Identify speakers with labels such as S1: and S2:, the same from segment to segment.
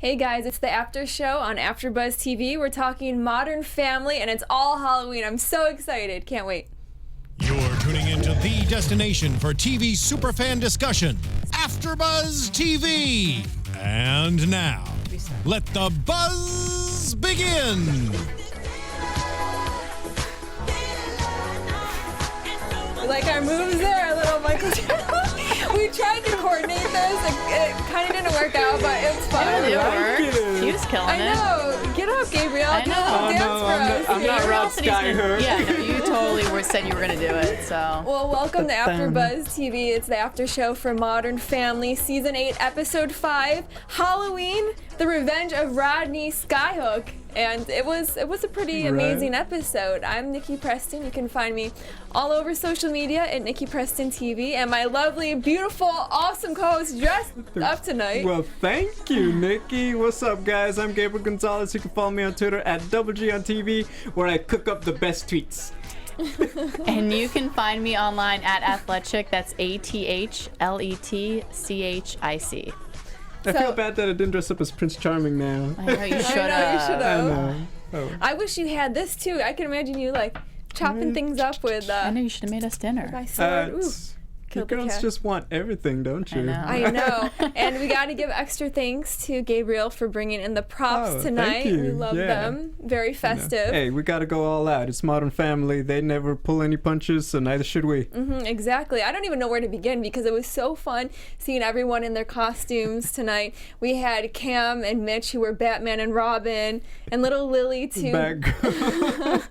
S1: Hey guys, it's the After Show on AfterBuzz TV. We're talking Modern Family, and it's all Halloween. I'm so excited. Can't wait.
S2: You're tuning into the destination for TV superfan discussion, AfterBuzz TV. And now, let the buzz begin.
S1: Like our moves there, a little Michael Jackson. We tried to coordinate this. It kind of didn't work out, but it's fun.
S3: It worked. He was killing it.
S1: I know. Get up, Gabriel.
S3: I know.
S4: I'm not Rod Skyhook.
S3: Yeah, no, you totally said you were going to do it, so.
S1: Well, welcome to AfterBuzz TV. It's the after show for Modern Family, Season 8, Episode 5, Halloween, The Revenge of Rod Skyhook. And it was a pretty amazing episode. I'm Nikki Preston. You can find me all over social media at Nikki Preston TV. And my lovely, beautiful, awesome co-host dressed up tonight.
S4: Well, thank you, Nikki. What's up, guys? I'm Gabriel Gonzalez. You can follow me on Twitter at Double G on TV, where I cook up the best tweets.
S3: And you can find me online at Athletchick. That's ATHLETCHIC.
S4: I feel bad that I didn't dress up as Prince Charming now.
S3: I know, you should have.
S4: I know. Oh.
S1: I wish you had this too. I can imagine you like chopping things up with.
S3: I know, you should have made us dinner.
S1: My sword. Ooh.
S4: You girls just want everything, don't you?
S1: I know. And we got to give extra thanks to Gabriel for bringing in the props tonight.
S4: Thank you.
S1: We love them. Very festive.
S4: Hey, we got to go all out. It's Modern Family. They never pull any punches, so neither should we.
S1: Exactly. I don't even know where to begin because it was so fun seeing everyone in their costumes tonight. We had Cam and Mitch who were Batman and Robin, and little Lily too.
S4: Batgirl.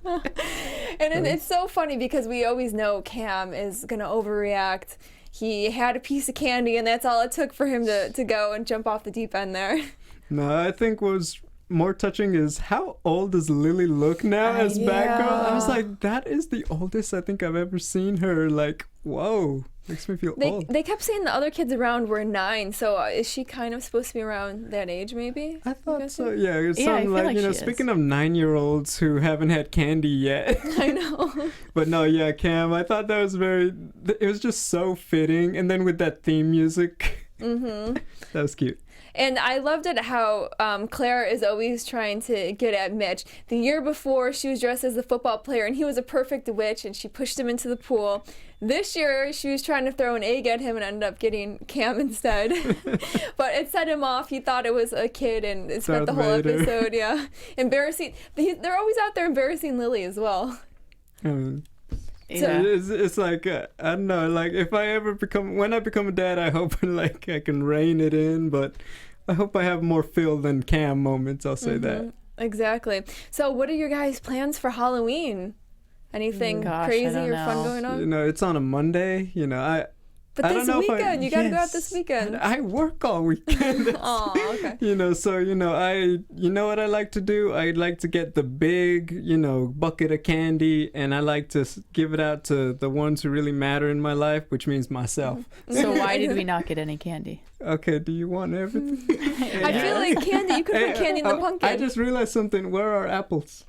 S1: And it's so funny because we always know Cam is going to overreact. He had a piece of candy, and that's all it took for him to go and jump off the deep end there.
S4: No, I think what was more touching is how old does Lily look now as Batgirl? I was like, that is the oldest I think I've ever seen her. Like, whoa. Makes me feel old.
S1: They kept saying the other kids around were 9, so is she kind of supposed to be around that age, maybe?
S4: I thought so, yeah. It's
S3: I
S4: something
S3: feel
S4: like,
S3: like
S4: you know,
S3: she
S4: speaking of 9-year-olds who haven't had candy yet.
S1: I know.
S4: But no, yeah, Cam, I thought that was it was just so fitting. And then with that theme music, that was cute.
S1: And I loved it how Claire is always trying to get at Mitch. The year before, she was dressed as a football player, and he was a perfect witch, and she pushed him into the pool. This year, she was trying to throw an egg at him and ended up getting Cam instead. But it set him off. He thought it was a kid, and it spent the whole episode, embarrassing. They're always out there embarrassing Lily as well.
S4: It's like, I don't know, like if when I become a dad, I hope like I can rein it in, but I hope I have more Phil than Cam moments, I'll say that.
S1: Exactly. So what are your guys' plans for Halloween? Anything crazy or fun going on?
S4: You know, it's on a Monday, you know,
S1: But this weekend, you got to go out this weekend.
S4: I work all weekend.
S1: Oh, okay.
S4: You know, so, you know what I like to do? I like to get the big, bucket of candy, and I like to give it out to the ones who really matter in my life, which means myself.
S3: So why did we not get any candy?
S4: Okay, do you want everything?
S1: I feel like candy, you could put candy in the pumpkin.
S4: I just realized something. Where are apples?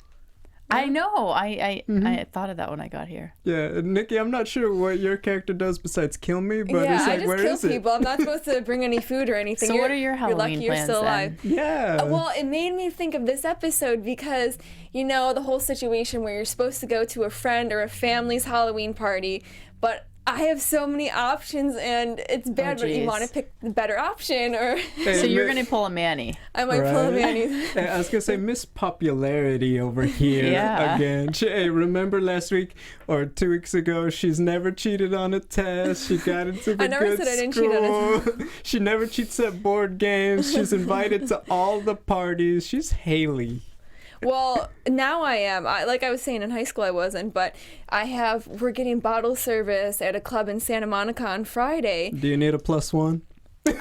S3: I know. I thought of that when I got here.
S4: Yeah, Nikki, I'm not sure what your character does besides kill me, but it's like, where is it?
S1: I just kill people. I'm not supposed to bring any food or anything.
S3: So what are your Halloween
S1: you're lucky
S3: plans
S1: you're still
S3: then?
S1: alive.
S4: Yeah.
S1: Well, it made me think of this episode because, the whole situation where you're supposed to go to a friend or a family's Halloween party, but I have so many options, and it's bad, but you want to pick the better option, or...
S3: So you're going to pull a Manny.
S1: I might pull a Manny.
S4: Hey, I was going to say, Miss Popularity over here again. Hey, remember last week or 2 weeks ago, she's never cheated on a test. She got into the
S1: I never said I didn't cheat on a test.
S4: She never cheats at board games. She's invited to all the parties. She's Hayley.
S1: Well, now I am. Like I was saying, in high school I wasn't, but we're getting bottle service at a club in Santa Monica on Friday.
S4: Do you need a +1?
S1: We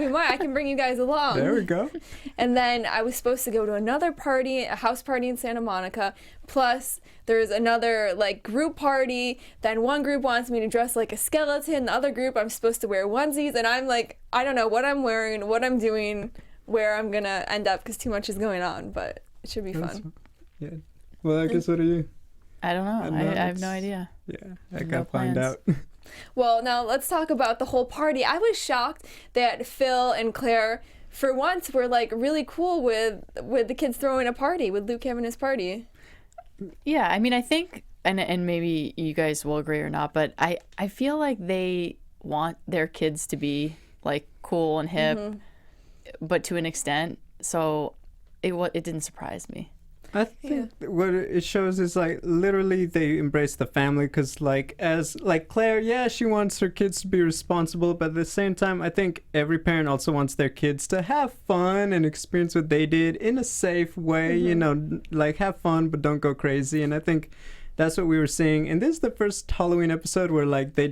S1: might. I can bring you guys along.
S4: There we go.
S1: And then I was supposed to go to another party, a house party in Santa Monica. Plus, there's another group party. Then one group wants me to dress like a skeleton. The other group, I'm supposed to wear onesies. And I'm like, I don't know what I'm wearing, what I'm doing, where I'm going to end up because too much is going on. But it should be fun.
S4: Yeah. Well, I guess what are you?
S3: I don't know. I have no idea.
S4: Yeah, I gotta find out.
S1: Well, now let's talk about the whole party. I was shocked that Phil and Claire for once were like really cool with the kids throwing a party, with Luke having his party.
S3: Yeah, I mean, I think, and maybe you guys will agree or not, but I feel like they want their kids to be like cool and hip, but to an extent. So it didn't surprise me.
S4: I think what it shows is like literally they embrace the family, because like Claire, yeah, she wants her kids to be responsible, but at the same time I think every parent also wants their kids to have fun and experience what they did in a safe way, you know, like have fun but don't go crazy. And I think that's what we were seeing. And this is the first Halloween episode where like they're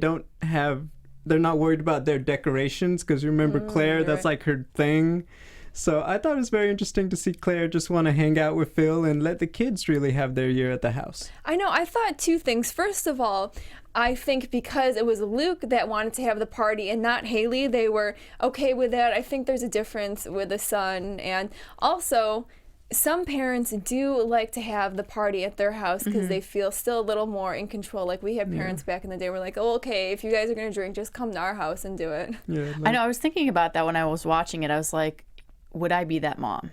S4: not worried about their decorations, because you remember Claire, that's like her thing. So I thought it was very interesting to see Claire just want to hang out with Phil and let the kids really have their year at the house.
S1: I know. I thought two things. First of all, I think because it was Luke that wanted to have the party and not Hayley, they were okay with that. I think there's a difference with the son. And also, some parents do like to have the party at their house because they feel still a little more in control. Like we had parents back in the day who were like, oh, okay, if you guys are going to drink, just come to our house and do it.
S4: Yeah,
S3: I know. I was thinking about that when I was watching it. I was like, would I be that mom?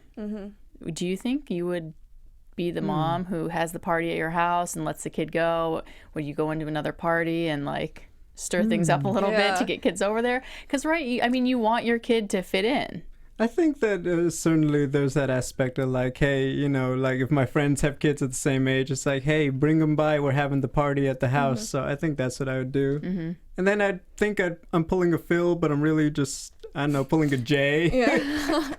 S3: Do you think you would be the mom who has the party at your house and lets the kid go? Would you go into another party and like stir things up a little bit to get kids over there? Because I mean, you want your kid to fit in.
S4: I think that certainly there's that aspect of like, hey, you know, like if my friends have kids at the same age, it's like, hey, bring them by. We're having the party at the house. So I think that's what I would do. And then I think I'm pulling a Phil, but I'm really just, I don't know, pulling a Jay.
S1: Yeah.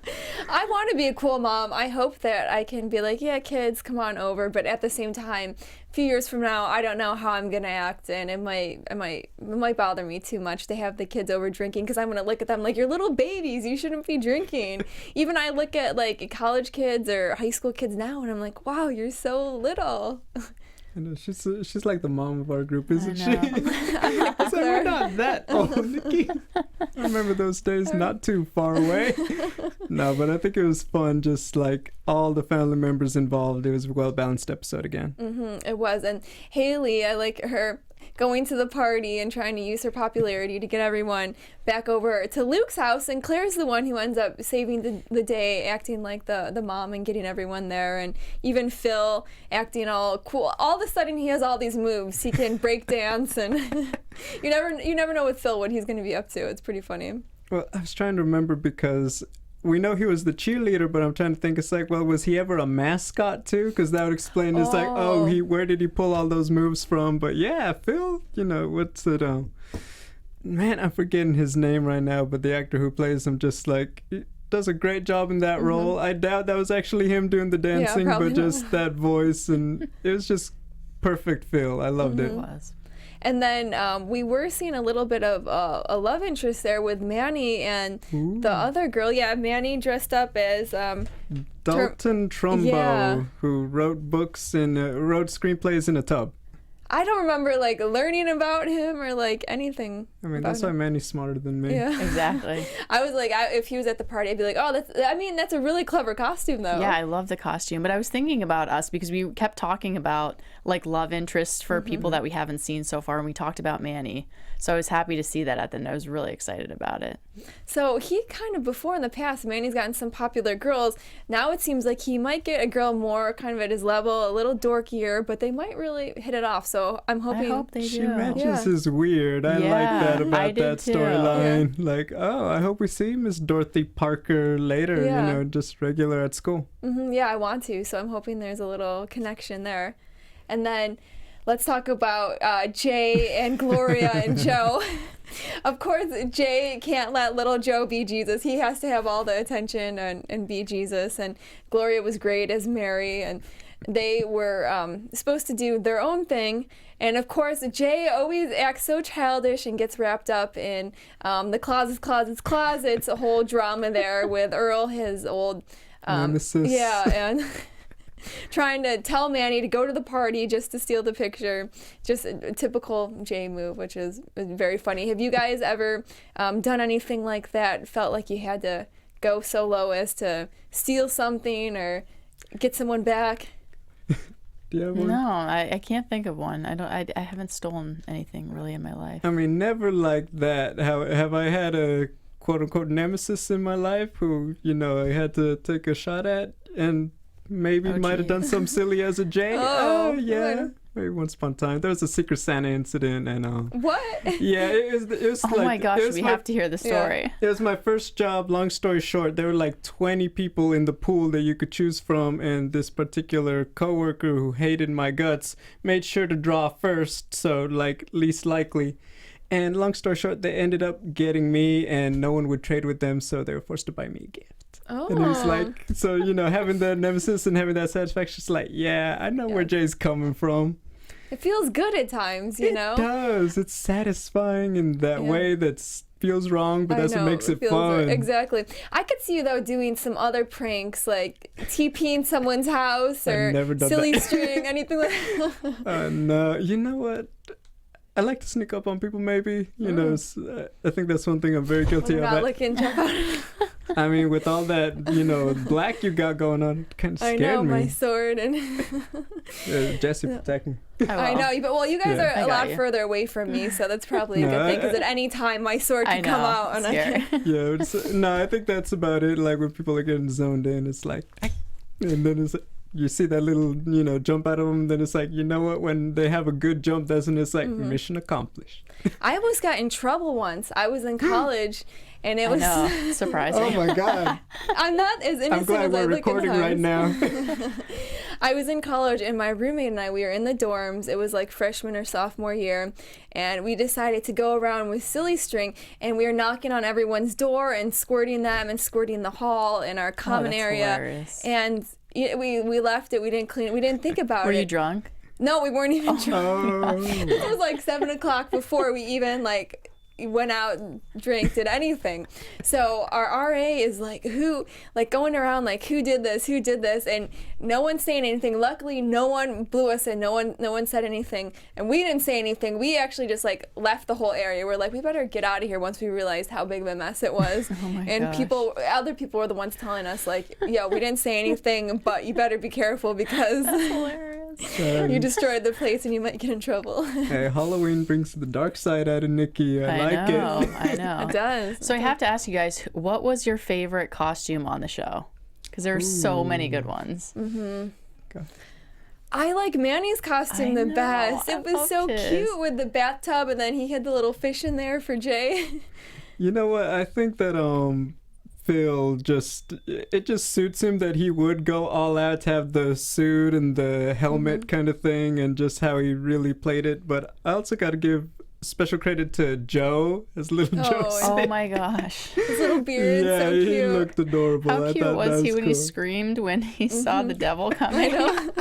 S1: I want to be a cool mom. I hope that I can be like, yeah, kids, come on over. But at the same time, a few years from now, I don't know how I'm going to act. And it might bother me too much to have the kids over drinking, because I'm going to look at them like, you're little babies. You shouldn't be drinking. Even I look at like college kids or high school kids now, and I'm like, wow, you're so little.
S4: I know, she's like the mom of our group, isn't she?
S1: I'm like,
S4: So we're not that old, Nikki. I remember those days not too far away. No, but I think it was fun, just like all the family members involved. It was a well-balanced episode again.
S1: It was. And Hayley, I like her going to the party and trying to use her popularity to get everyone back over to Luke's house. And Claire's the one who ends up saving the day, acting like the mom and getting everyone there. And even Phil acting all cool. All of a sudden, he has all these moves. He can break dance, and you never know with Phil what he's going to be up to. It's pretty funny.
S4: Well, I was trying to remember, because we know he was the cheerleader, but I'm trying to think, it's like, well, was he ever a mascot too? Because that would explain, it's like, oh, where did he pull all those moves from? But yeah, Phil, you know, what's it, man, I'm forgetting his name right now, but the actor who plays him just like, he does a great job in that role. I doubt that was actually him doing the dancing, but just that voice, and it was just perfect Phil. I loved it.
S3: It was.
S1: And then we were seeing a little bit of a love interest there with Manny and the other girl. Yeah, Manny dressed up as
S4: Dalton Trumbo, who wrote books and wrote screenplays in a tub.
S1: I don't remember like learning about him or like anything.
S4: I mean, that's why Manny's smarter than me.
S1: Yeah,
S3: exactly.
S1: I was like, if he was at the party, I'd be like, oh, that's a really clever costume though.
S3: Yeah, I love the costume. But I was thinking about us, because we kept talking about like love interests for people that we haven't seen so far, and we talked about Manny. So I was happy to see that at the end. I was really excited about it.
S1: So he kind of, before in the past, Manny's gotten some popular girls. Now it seems like he might get a girl more kind of at his level, a little dorkier, but they might really hit it off. So I'm hoping.
S3: I hope they do.
S4: She matches his weird. I like that about that storyline. Yeah. Like, oh, I hope we see Miss Dorothy Parker later, you know, just regular at school.
S1: Yeah, I want to. So I'm hoping there's a little connection there. And then let's talk about Jay and Gloria and Joe. Of course, Jay can't let little Joe be Jesus. He has to have all the attention and be Jesus. And Gloria was great as Mary. And they were supposed to do their own thing. And of course, Jay always acts so childish and gets wrapped up in the closets, a whole drama there with Earl, his old
S4: nemesis.
S1: Yeah, and trying to tell Manny to go to the party just to steal the picture. Just a typical Jay move, which is very funny. Have you guys ever done anything like that? Felt like you had to go so low as to steal something or get someone back?
S4: Do you have one?
S3: No, I can't think of one. I haven't stolen anything really in my life.
S4: I mean, never like that. Have I had a quote unquote nemesis in my life who, you know, I had to take a shot at and maybe might have done something silly as a Jay.
S1: Oh,
S4: yeah. Maybe once upon a time. There was a Secret Santa incident and
S1: What?
S4: yeah, it was
S3: Oh
S4: like,
S3: my gosh, we have to hear the
S1: Yeah.
S3: story.
S4: it was my first job. Long story short, there were like 20 people in the pool that you could choose from, and this particular coworker who hated my guts made sure to draw first, so like least likely. And long story short, they ended up getting me, and no one would trade with them, so they were forced to buy me a gift.
S1: Oh.
S4: And it was like, so, you know, having that nemesis and having that satisfaction, it's like, yeah, I know where Jay's coming from.
S1: It feels good at times, you know?
S4: It does. It's satisfying in that way that feels wrong, but that's what makes it
S1: feels
S4: fun.
S1: right. Exactly. I could see you, though, doing some other pranks, like TPing someone's house or
S4: never done
S1: silly
S4: that.
S1: string, anything like that.
S4: No, you know what? I like to sneak up on people, maybe. You know, I think that's one thing I'm very guilty
S1: What
S4: of.
S1: about looking
S4: I mean, with all that, you know, black you got going on, it kind of
S1: I
S4: scared
S1: know,
S4: me.
S1: my sword and...
S4: Jesse, protect me.
S1: I know, but well, you guys
S4: Yeah.
S1: are
S3: I
S1: a
S3: got
S1: lot
S3: you.
S1: further away from me, so that's probably a
S4: No,
S1: good thing,
S4: I-
S1: because at any time my sword
S3: I
S1: can
S3: know.
S1: come out. And
S3: Scary.
S4: Yeah, no, I think that's about it. Like when people are getting zoned in, it's like, and then it's you see that little, you know, jump out of them. Then it's like, you know what? When they have a good jump, doesn't it? It's like mission accomplished.
S1: I almost got in trouble once. I was in college, and it was...
S3: I know. Surprising.
S4: Oh my God!
S1: I'm not as innocent
S4: I'm glad
S1: as I
S4: we're
S1: look at
S4: recording right
S1: times.
S4: now.
S1: I was in college, and my roommate and I, we were in the dorms. It was like freshman or sophomore year, and we decided to go around with silly string, and we were knocking on everyone's door and squirting them and squirting the hall in our common
S3: that's
S1: area.
S3: hilarious.
S1: And we left it. We didn't clean it. We didn't think about
S3: Were
S1: it.
S3: you drunk?
S1: No, we weren't even drunk.
S4: Oh,
S1: It was like 7 o'clock before we even like went out, drank, did anything. So our RA is like, who, like going around like, who did this, and no one's saying anything. Luckily, no one blew us in, no one said anything, and we didn't say anything. We actually just like left the whole area. We're like, we better get out of here once we realized how big of a mess it was.
S3: Oh my
S1: And
S3: gosh.
S1: other people were the ones telling us like, yo, we didn't say anything, but you better be careful because
S3: Hilarious.
S1: you destroyed the place and you might get in trouble.
S4: hey, Halloween brings the dark side out of Nikki. I like
S3: know.
S4: it.
S3: I know.
S1: It does.
S3: So I have to ask you guys, what was your favorite costume on the show? Because there are so many good ones.
S1: I like Manny's costume
S3: I
S1: the
S3: know,
S1: best.
S3: I
S1: It was so
S3: loved his.
S1: cute with the bathtub, and then he had the little fish in there for Jay.
S4: You know what? I think that Phil just suits him that he would go all out to have the suit and the helmet kind of thing, and just how he really played it. But I also got to give special credit to Joe, as little Joe.
S1: Oh,
S3: Oh
S4: said.
S3: my gosh.
S1: His little beard,
S4: Yeah,
S1: so
S4: he
S1: cute.
S4: looked adorable.
S3: How
S4: I
S3: cute
S4: thought
S3: was
S4: that
S3: he when he
S4: cool.
S3: screamed when he saw the devil
S1: I
S3: coming?
S1: know.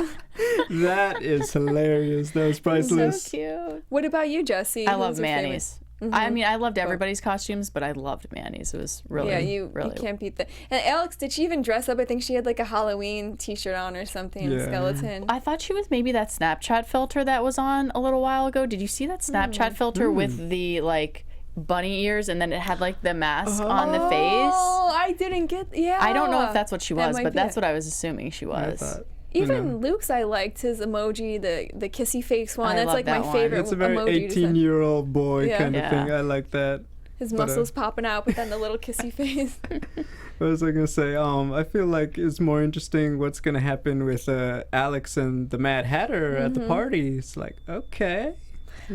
S4: That is hilarious. That was
S3: So
S4: priceless.
S3: cute.
S1: What about you, Jesse?
S3: I
S1: Who's
S3: love
S1: your favorite?
S3: Manny's. I mean, I loved everybody's costumes, but I loved Manny's. It was really,
S1: Yeah, you
S3: really.
S1: can't beat that. And Alex, did she even dress up? I think she had like a Halloween T-shirt on or something,
S4: Yeah.
S1: skeleton.
S3: I thought she was maybe that Snapchat filter that was on a little while ago. Did you see that Snapchat filter with the like bunny ears and then it had like the mask on the face?
S1: Oh, I didn't get. Yeah.
S3: I don't know if that's what she
S1: That
S3: was,
S1: might
S3: but
S1: be
S3: that's
S1: it.
S3: what I was assuming she
S4: I
S3: was.
S4: thought,
S1: Even Luke's, I liked his emoji, the kissy face one.
S3: I
S1: That's
S3: love
S1: like my
S3: that one.
S1: favorite
S4: it's a very
S1: emoji. to send.
S4: 18-year-old boy
S1: Yeah.
S4: kind of
S3: Yeah.
S4: thing. I like that.
S1: His
S4: But,
S1: muscles popping out, but then the little kissy face.
S4: What was I gonna say? I feel like it's more interesting what's gonna happen with Alex and the Mad Hatter at the party. It's like, okay.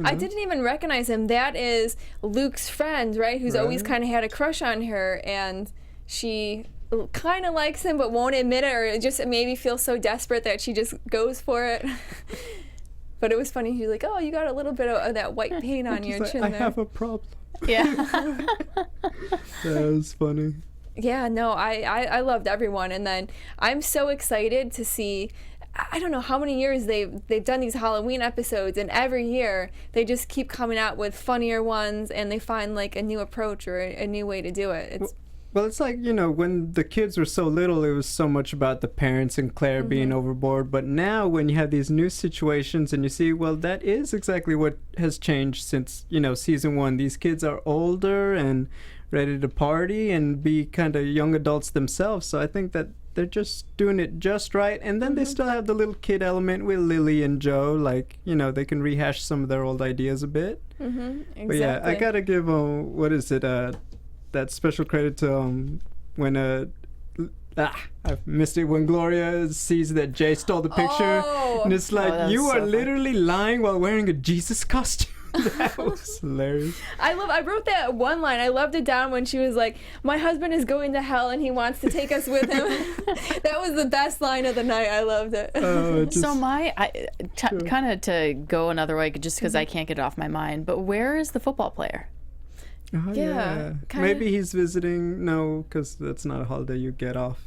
S1: I didn't even recognize him. That is Luke's friend, right? Who's always
S4: Right.
S1: kind of had a crush on her, and she kind of likes him but won't admit it, or just maybe feels so desperate that she just goes for it. But it was funny. She's like, "Oh, you got a little bit of that white paint on your
S4: She's like,
S1: chin
S4: I
S1: there."
S4: have a problem.
S3: Yeah.
S4: That was funny.
S1: Yeah, no, I loved everyone, and then I'm so excited to see. I don't know how many years they've done these Halloween episodes, and every year they just keep coming out with funnier ones, and they find like a new approach or a new way to do it. It's
S4: Well, it's like, you know, when the kids were so little, it was so much about the parents and Claire being overboard. But now when you have these new situations and you see, well, that is exactly what has changed since, you know, season 1. These kids are older and ready to party and be kind of young adults themselves. So I think that they're just doing it just right. And then they still have the little kid element with Lily and Joe. Like, you know, they can rehash some of their old ideas a bit.
S1: exactly.
S4: But yeah, I gotta give what is it? that special credit to when I've missed it, when Gloria sees that Jay stole the picture, and it's like, you are literally lying while wearing a Jesus costume. That was hilarious.
S1: I wrote that one line. I loved it down when she was like, "My husband is going to hell and he wants to take us with him." That was the best line of the night. I loved it.
S3: So kind of to go another way, just because I can't get it off my mind, but where is the football player?
S4: Oh, yeah. Maybe he's visiting. No, because that's not a holiday you get off.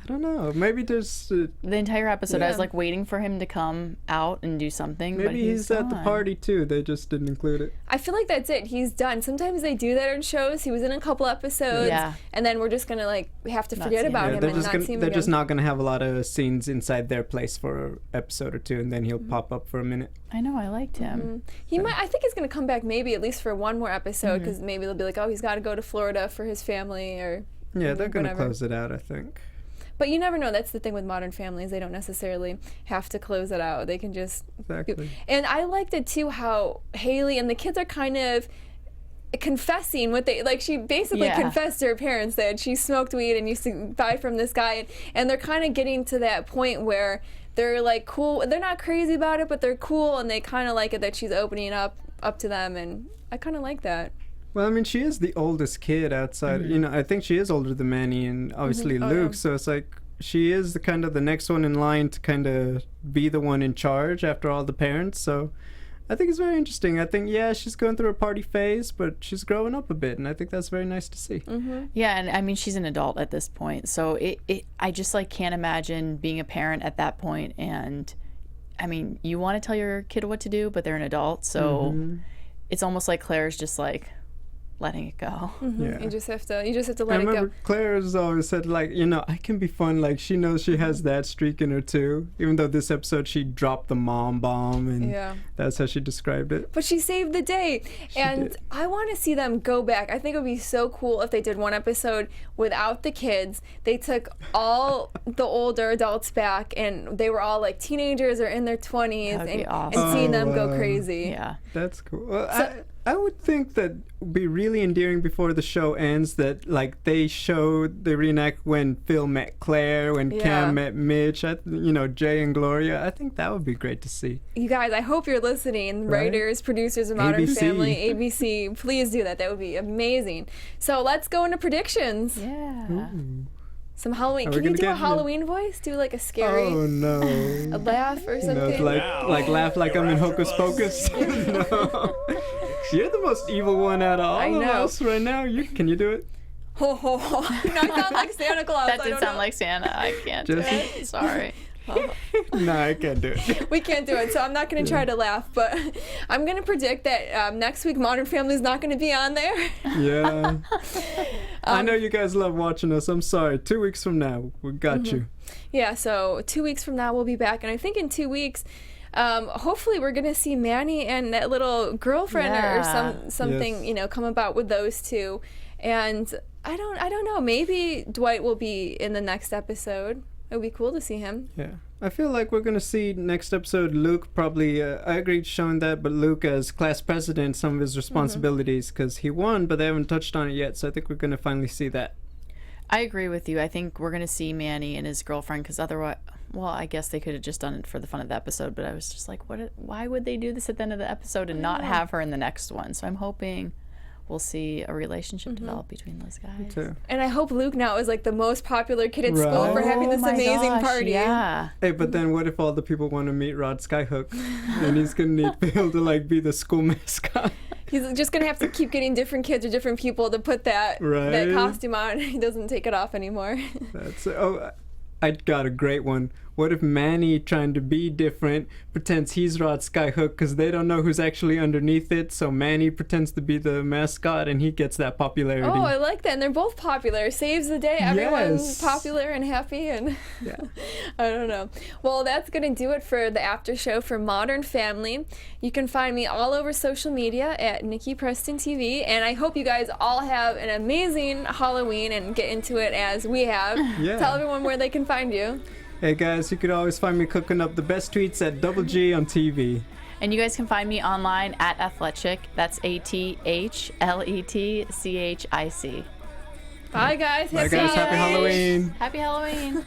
S4: I don't know. Maybe there's...
S3: the entire episode, I was like waiting for him to come out and do something.
S4: Maybe
S3: but
S4: he's at the party too. They just didn't include it.
S1: I feel like that's it. He's done. Sometimes they do that in shows. He was in a couple episodes, and then we're just gonna like have to forget about him and not see him again.
S4: They're just not gonna have a lot of scenes inside their place for an episode or two, and then he'll pop up for a minute.
S3: I know. I liked him.
S1: He might. I think he's gonna come back maybe at least for one more episode, because maybe they'll be like, oh, he's got to go to Florida for his family, or
S4: yeah, they're gonna close it out, I think.
S1: But you never know. That's the thing with Modern Families. They don't necessarily have to close it out. They can just...
S4: Exactly.
S1: And I liked it, too, how Hayley and the kids are kind of confessing what they... Like, she basically confessed to her parents that she smoked weed and used to buy from this guy. And they're kind of getting to that point where they're, like, cool. They're not crazy about it, but they're cool. And they kind of like it that she's opening up to them. And I kind of like that.
S4: Well, I mean, she is the oldest kid outside. You know, I think she is older than Manny and obviously Luke. So it's like she is the next one in line to kind of be the one in charge after all the parents. So I think it's very interesting. I think, she's going through a party phase, but she's growing up a bit. And I think that's very nice to see.
S3: Yeah, and I mean, she's an adult at this point. So I just like can't imagine being a parent at that point. And I mean, you want to tell your kid what to do, but they're an adult. So it's almost like Claire's just like letting it go.
S1: You just have to let it go.
S4: I remember Claire has always said, like, you know, I can be fun. Like, she knows she has that streak in her too. Even though this episode she dropped the mom bomb, and that's how she described it.
S1: But she saved the day. And I want to see them go back. I think it would be so cool if they did one episode without the kids. They took all the older adults back, and they were all like teenagers or in their 20s.
S3: That'd be awesome.
S1: And seeing them go crazy.
S3: Yeah.
S4: That's cool. Well, I would think that would be really endearing before the show ends, that like they reenact when Phil met Claire, when Cam met Mitch, Jay and Gloria. I think that would be great to see.
S1: You guys, I hope you're listening. Right? Writers, producers of Modern Family, ABC, please do that. That would be amazing. So let's go into predictions.
S3: Yeah.
S4: Ooh.
S1: Some Halloween. Can you do a Halloween voice? Do like a scary...
S4: Oh, no.
S1: A laugh or something?
S4: Like laugh like I'm in Hocus Pocus? No. You're the most evil one out of all of us right now. Can you do it?
S1: Ho, ho, ho. No, I sound like Santa Claus.
S3: That did sound like Santa. I can't do it. Sorry.
S4: No, I can't do it.
S1: We can't do it, so I'm not going to try to laugh, but I'm going to predict that next week Modern Family is not going to be on there.
S4: Yeah. I know you guys love watching us. I'm sorry. 2 weeks from now, we got you.
S1: Yeah, so 2 weeks from now we'll be back, and I think in 2 weeks... hopefully we're gonna see Manny and that little girlfriend or something come about with those two, and I don't know, maybe Dwight will be in the next episode. It would be cool to see him.
S4: Yeah, I feel like we're gonna see next episode Luke probably. I agreed showing that, but Luke as class president, some of his responsibilities, because he won, but they haven't touched on it yet. So I think we're gonna finally see that.
S3: I agree with you. I think we're gonna see Manny and his girlfriend, because otherwise. Well, I guess they could have just done it for the fun of the episode, but I was just like, why would they do this at the end of the episode and not have her in the next one? So I'm hoping we'll see a relationship develop between those guys.
S4: Me too.
S1: And I hope Luke now is like the most popular kid at school for having this amazing party.
S3: Yeah.
S4: Hey, but then what if all the people want to meet Rod Skyhook and he's going to need Phil to like be the school mascot?
S1: He's just going to have to keep getting different kids or different people to put that costume on. He doesn't take it off anymore.
S4: I got a great one. What if Manny, trying to be different, pretends he's Rod Skyhook because they don't know who's actually underneath it, so Manny pretends to be the mascot and he gets that popularity.
S1: Oh, I like that. And they're both popular. Saves the day. Everyone's popular and happy. And I don't know. Well, that's going to do it for the after show for Modern Family. You can find me all over social media at Nikki Preston TV. And I hope you guys all have an amazing Halloween and get into it as we have. Yeah. Tell everyone where they can find you.
S4: Hey guys, you could always find me cooking up the best tweets at Double G on TV.
S3: And you guys can find me online at Athletic. That's ATHLETCHIC.
S1: Bye, guys.
S4: Bye, guys. Happy Halloween.
S3: Happy Halloween.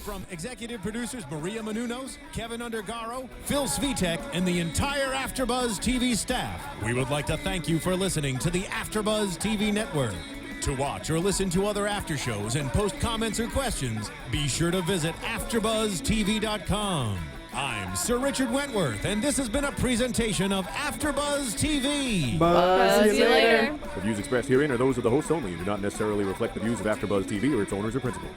S2: From executive producers Maria Menounos, Kevin Undergaro, Phil Svitek, and the entire AfterBuzz TV staff, we would like to thank you for listening to the AfterBuzz TV network. To watch or listen to other after shows and post comments or questions, be sure to visit AfterBuzzTV.com. I'm Sir Richard Wentworth, and this has been a presentation of AfterBuzz TV.
S4: Buzz
S1: See you later.
S5: The views expressed herein are those of the hosts only and do not necessarily reflect the views of AfterBuzz TV or its owners or principals.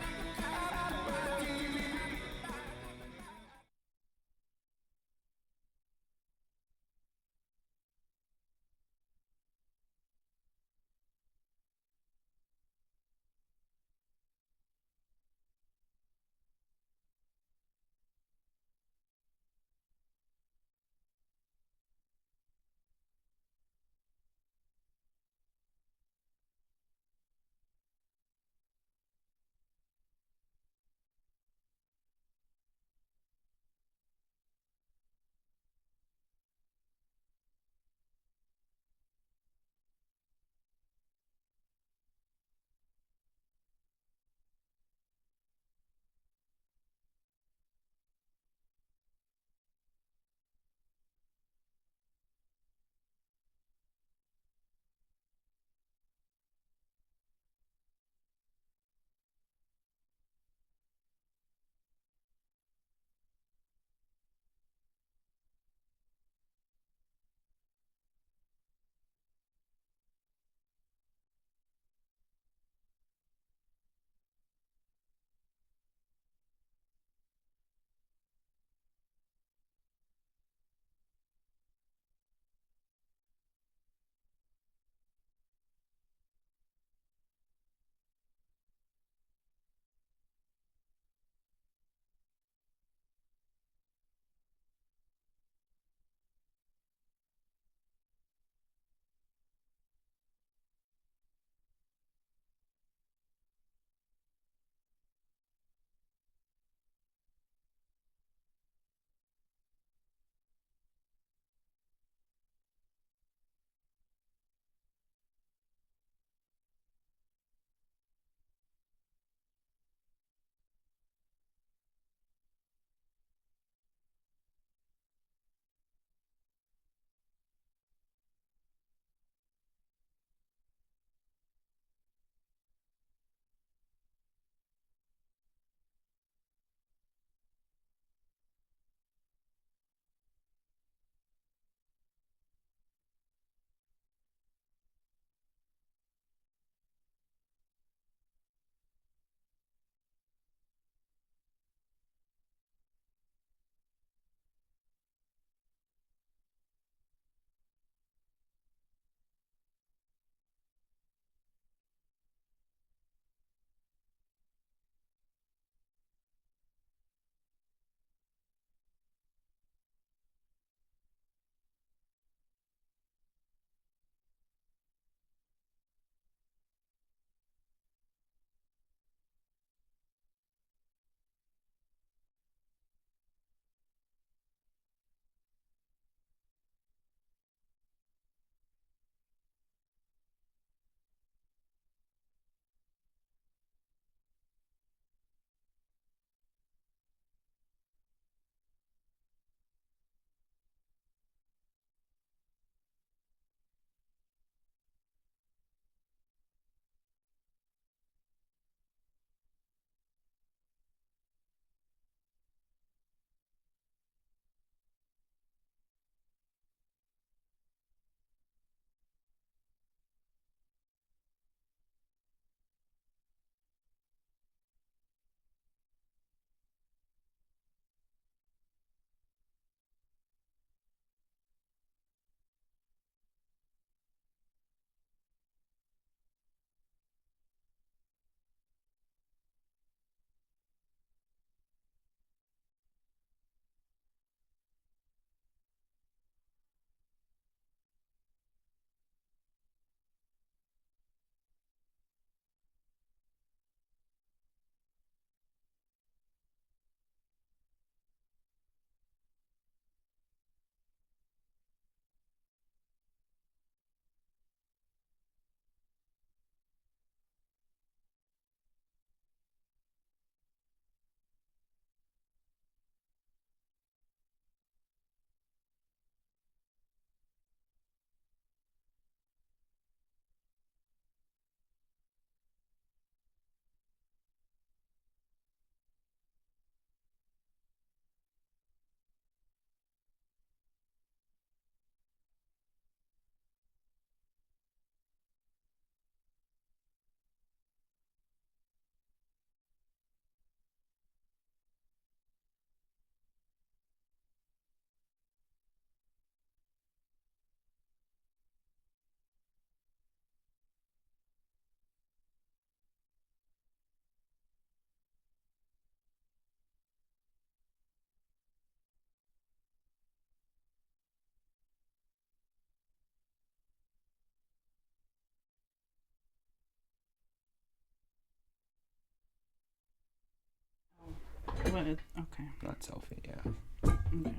S6: But okay.
S7: Not selfie, yeah.
S6: Okay.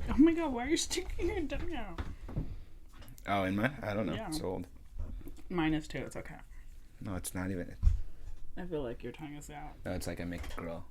S6: Oh my god, why are you sticking your tongue out?
S7: Oh, in my? I don't know.
S6: Yeah.
S7: It's old.
S6: Mine is too. It's okay.
S7: No, it's not even.
S6: I feel like your tongue is out.
S7: No, it's like I make it grow.